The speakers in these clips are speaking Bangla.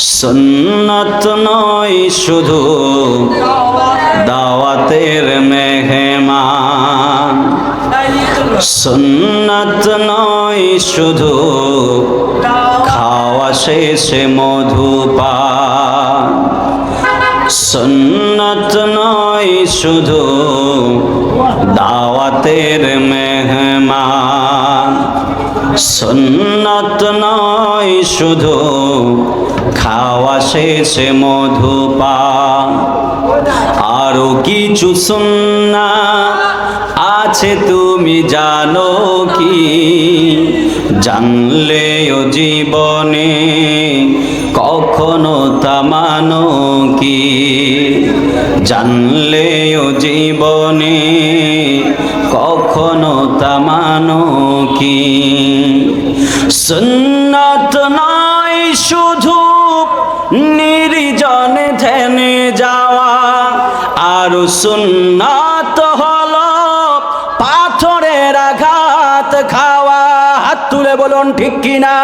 সুন্নাত নয় শুধু দাওয়াতের মেহমান, সুন্নাত নয় শুধু খাওয়া শেষে মধুপান, সুন্নাত নয় শুধু দাওয়াতের মেহমান, সুন্নাত নয় শুধু খাওয়া শেষে মধুপান, আরো কিছু সুন্নাত আছে তুমি জানো কি? জানলেও জীবনে কখনো তা মানো কি? জানলেও জীবনে কখনো তা মানো কি? সুন্নাত নয় শুধু নির্জনে ধ্যানে যাওয়া, আর সুন্নাত হলো পাথরের আঘাত খাওয়া। হাত তুলে বলুন ঠিক কিনা?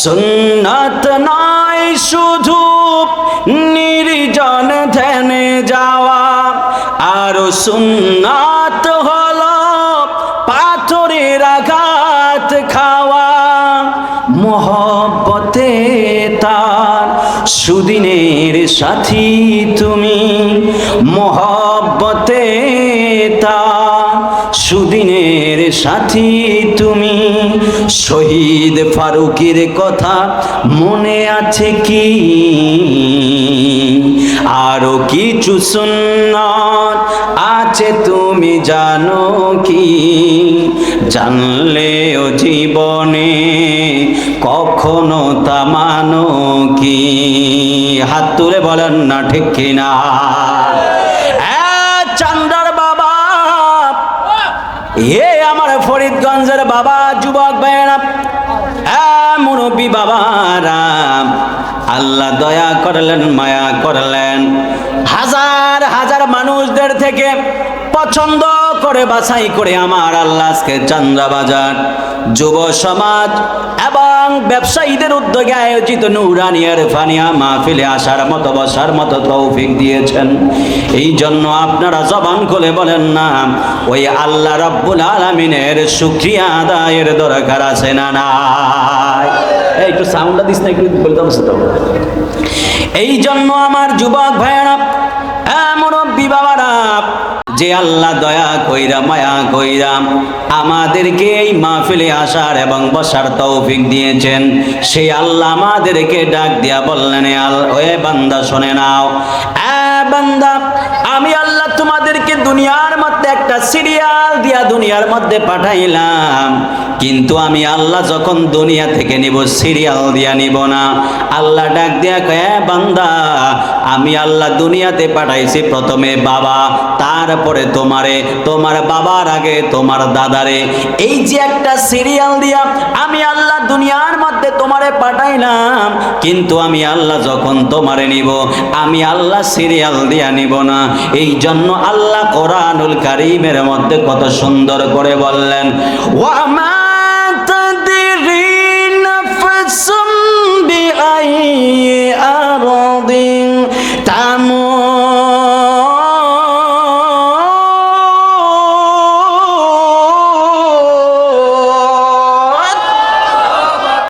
সুন্নাত নয় শুধু নির্জন ধ্যানে যাওয়া, আর সুন্নাত হলো পাথরের আঘাত খাওয়া। মোহব্বতে তার সুদিনের সাথী তুমি, মোহব্বতে তার সুদিনের সাথী তুমি। শহীদ ফারুকের কথা মনে আছে কি? আরো কিছু সুন্নাত আছে তুমি জানো কি? জানলেও জীবনে কখনো তা মানো কি? হাত তুলে বলেন না ঠিক কিনা? চান্দার বাবা, এ আমার ফরিদগঞ্জের বাবা, যুবক ভাইয়েরা, মুরব্বী বাবারা, আল্লাহ দয়া করলেন, মায়া করলেন, হাজার হাজার মানুষদের থেকে পছন্দ করে বাছাই করে আমার আল্লাহ আজকে চান্দ্রাবাজার যুব সমাজ এবং ব্যবসায়ীদের উদ্যোগে আয়োজিত নুরানি ইরফানিয়া মাহফিলে আসার মতো বসার মতো তৌফিক দিয়েছেন। এই জন্য আপনারা জবান খুলে বলেন না, ওই আল্লাহ রাব্বুল আলামিনের শুকরিয়া আদায়ের দরকার আছে না নাই? একটু সাউন্ডটা দিস না, একটু বলতাম। এই জন্য আমার যুবক ভাইয়েরা, মুরব্বী বাবারা, যে আল্লাহ দয়া কইরা মায়া কইরা আমাদেরকে এই মাহফিলে আসার এবং বসার তৌফিক দিয়েছেন, সেই আল্লাহ আমাদেরকে ডাক দিয়া বললেন, ওয়ে বান্দা শুনে নাও, বান্দা, আমি আল্লাহ তোমাদেরকে দুনিয়ার মধ্যে একটা সিরিয়াল দিয়া দুনিয়ার মধ্যে পাঠাইলাম, কিন্তু আমি আল্লাহ যখন দুনিয়া থেকে নিব সিরিয়াল দিয়া নিব না। আল্লাহ ডাক দিয়া কয়, বান্দা, আমি আল্লাহ দুনিয়াতে পাঠাইছি প্রথমে বাবা, তারপরে তোমারে, তোমার বাবার আগে তোমার দাদারে। এই যে একটা সিরিয়াল দিয়া আমি আল্লাহ দুনিয়ার মধ্যে তোমারে পাঠাইলাম, কিন্তু আমি আল্লাহ যখন তোমারে নিব, আমি আল্লাহ সিরিয়াল দিয়া নিব না। এই জন্য আল্লাহ কোরআনুল কারীমের মধ্যে কত সুন্দর করে বললেন, ওয়া মা